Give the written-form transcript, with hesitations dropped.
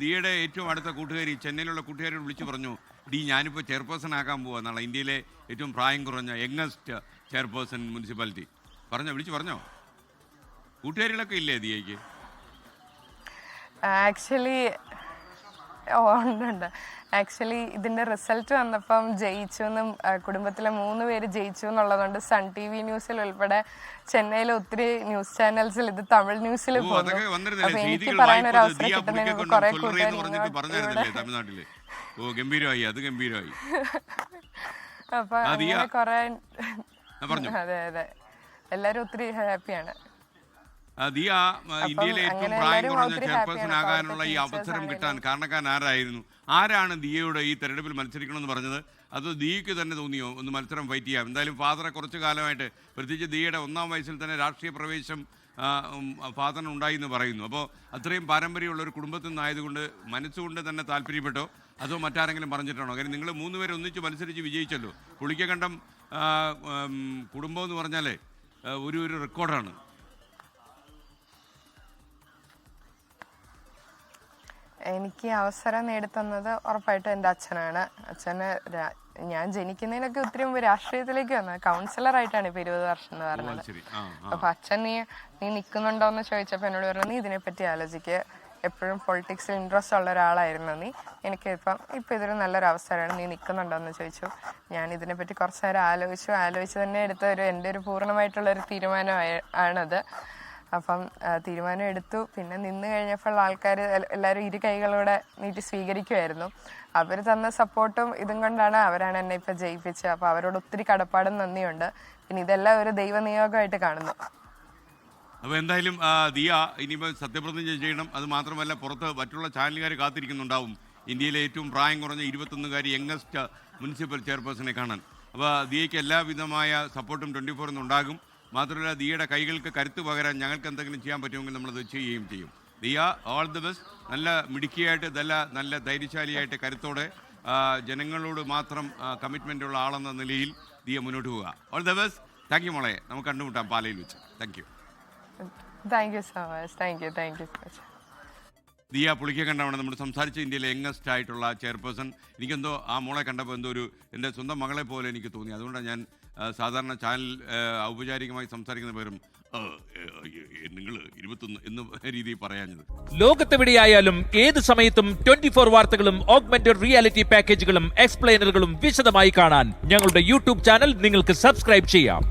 ദിയയുടെ ഏറ്റവും അടുത്ത കൂട്ടുകാരി ചെന്നൈയിലുള്ള കൂട്ടുകാരോട് വിളിച്ചു പറഞ്ഞു, ഞാനിപ്പോൾ ചെയർപേഴ്സൺ ആക്കാൻ പോവാ എന്നുള്ള ഇന്ത്യയിലെ ഏറ്റവും പ്രായം കുറഞ്ഞ യങ്ങസ്റ്റ് ചെയർപേഴ്സൺ മുനിസിപ്പാലിറ്റി. വിളിച്ചു പറഞ്ഞോ? കൂട്ടുകാരികളൊക്കെ ഇല്ലേ ദിയയ്ക്ക്? ആക്ച്വലി ഇതിന്റെ റിസൾട്ട് വന്നപ്പം ജയിച്ചു എന്നും കുടുംബത്തിലെ 3 പേര് ജയിച്ചു എന്നുള്ളതുകൊണ്ട് സൺ TV ന്യൂസിൽ ഉൾപ്പെടെ ചെന്നൈയിലെ ഒത്തിരി ന്യൂസ് ചാനൽസിൽ ഇത് തമിഴ് ന്യൂസിൽ പോകുന്നു. അപ്പൊ എനിക്ക് പറയാനൊരു അവസരം കിട്ടുന്നതിന് കുറെ തമിഴ്നാട്ടില് അപ്പൊ അങ്ങനെ കുറെ അതെ അതെ എല്ലാരും ഒത്തിരി ഹാപ്പിയാണ്. ദിയ ഇന്ത്യയിലെ ഏറ്റവും പ്രായം കുറഞ്ഞ ചെയർപേഴ്സൺ ആകാനുള്ള ഈ അവസരം കിട്ടാൻ കാരണക്കാരൻ ആരാണ് ദിയയോട് ഈ തെരഞ്ഞെടുപ്പിൽ മത്സരിക്കണമെന്ന് പറഞ്ഞത്? അത് ദിയയ്ക്ക് തന്നെ തോന്നിയോ ഒന്ന് മത്സരം ഫൈറ്റ് ചെയ്യാം? എന്തായാലും ഫാദറെ കുറച്ച് കാലമായിട്ട്, പ്രത്യേകിച്ച് ദിയയുടെ 1ാം വയസ്സിൽ തന്നെ രാഷ്ട്രീയ പ്രവേശം ഫാദറിനുണ്ടായി എന്ന് പറയുന്നു. അപ്പോൾ അത്രയും പാരമ്പര്യമുള്ള ഒരു കുടുംബത്തിൽ നിന്നായതുകൊണ്ട് മനസ്സുകൊണ്ട് തന്നെ താല്പര്യപ്പെട്ടോ അതോ മറ്റാരെങ്കിലും പറഞ്ഞിട്ടാണോ? കാര്യം നിങ്ങൾ 3 പേര് ഒന്നിച്ച് മത്സരിച്ച് വിജയിച്ചല്ലോ. പുളിക്കകണ്ടം കുടുംബം എന്ന് പറഞ്ഞാൽ ഒരു റെക്കോർഡാണ്. എനിക്ക് അവസരം നേടിത്തന്നത് ഉറപ്പായിട്ടും എൻ്റെ അച്ഛനാണ്. ഞാൻ ജനിക്കുന്നതിനൊക്കെ ഒത്തിരി മുമ്പ് രാഷ്ട്രീയത്തിലേക്ക് വന്നത് കൗൺസിലറായിട്ടാണ് ഇപ്പോൾ 20 വർഷം എന്ന് പറഞ്ഞത്. അപ്പൊ അച്ഛൻ നീ നിൽക്കുന്നുണ്ടോ എന്ന് ചോദിച്ചപ്പോൾ എന്നോട് പറഞ്ഞു, നീ ഇതിനെപ്പറ്റി ആലോചിക്കുക, എപ്പോഴും പൊളിറ്റിക്സിൽ ഇൻട്രസ്റ്റ് ഉള്ള ഒരാളായിരുന്നു നീ, എനിക്ക് ഇപ്പം ഇതൊരു നല്ലൊരു അവസരമാണ്, നീ നിൽക്കുന്നുണ്ടോ എന്ന് ചോദിച്ചു. ഞാൻ ഇതിനെപ്പറ്റി കുറച്ച് നേരം ആലോചിച്ച് തന്നെ എടുത്ത എൻ്റെ ഒരു പൂർണ്ണമായിട്ടുള്ളൊരു തീരുമാനമാണത്. അപ്പം തീരുമാനം എടുത്തു. പിന്നെ നിന്ന് കഴിഞ്ഞപ്പോൾ ആൾക്കാർ എല്ലാവരും 2 കൈകളോടെ നീട്ടി സ്വീകരിക്കുമായിരുന്നു. അവർ തന്ന സപ്പോർട്ടും ഇതും കൊണ്ടാണ് അവരാണ് എന്നെ ഇപ്പം ജയിപ്പിച്ചത്. അപ്പോൾ അവരോട് ഒത്തിരി കടപ്പാടും നന്ദിയുണ്ട്. പിന്നെ ഇതെല്ലാം ഒരു ദൈവനിയോഗമായിട്ട് കാണുന്നു. അപ്പോൾ എന്തായാലും ദിയ ഇനിയിപ്പോൾ സത്യപ്രതിജ്ഞ ചെയ്യണം. അത് മാത്രമല്ല പുറത്ത് മറ്റുള്ള ചാനലുകാർ കാത്തിരിക്കുന്നുണ്ടാവും ഇന്ത്യയിലെ ഏറ്റവും പ്രായം കുറഞ്ഞ 21-കാരി യങ്ങസ്റ്റ് മുനിസിപ്പൽ ചെയർപേഴ്സണെ കാണാൻ. അപ്പോൾ ദിയയ്ക്ക് എല്ലാവിധമായ സപ്പോർട്ടും 24 ഉണ്ടാകും. മാത്രമല്ല ദിയയുടെ കൈകൾക്ക് കരുത്ത് പകരാൻ ഞങ്ങൾക്ക് എന്തെങ്കിലും ചെയ്യാൻ പറ്റുമെങ്കിൽ നമ്മളത് ചെയ്യുകയും ചെയ്യും. Diya, all the best. നല്ല മിടുക്കിയായിട്ട് നല്ല ധൈര്യശാലിയായിട്ട് കരുത്തോടെ ജനങ്ങളോട് മാത്രം കമ്മിറ്റ്മെൻ്റ് ഉള്ള ആളെന്ന നിലയിൽ ദിയ മുന്നോട്ട് പോവുക. All the best. Thank you മോളെ. നമുക്ക് കണ്ടുമുട്ടാം പാലയിൽ വെച്ച്. Thank you so much. Thank you so much. Diya പുളിക്കകണ്ടമാണ് നമ്മൾ സംസാരിച്ച ഇന്ത്യയിലെ യങ്ങസ്റ്റ് ആയിട്ടുള്ള ചെയർപേഴ്സൺ. എനിക്കെന്തോ ആ മോളെ കണ്ടപ്പോൾ എന്തോ എൻ്റെ സ്വന്തം മകളെ പോലെ എനിക്ക് തോന്നി. അതുകൊണ്ടാണ് ഞാൻ സാധാരണ ചാനൽ ഔപചാരികമായി സംസാരിക്കുന്ന പേരും നിങ്ങൾ 21 എന്ന രീതിയിൽ പറയാഞ്ഞത്. ലോകത്തെവിടെയായാലും ഏത് സമയത്തും 24 വാർത്തകളും ഓഗ്മെന്റഡ് റിയാലിറ്റി പാക്കേജുകളും എക്സ്പ്ലെയിനറുകളും വിശദമായി കാണാൻ ഞങ്ങളുടെ യൂട്യൂബ് ചാനൽ നിങ്ങൾക്ക് സബ്സ്ക്രൈബ് ചെയ്യാം.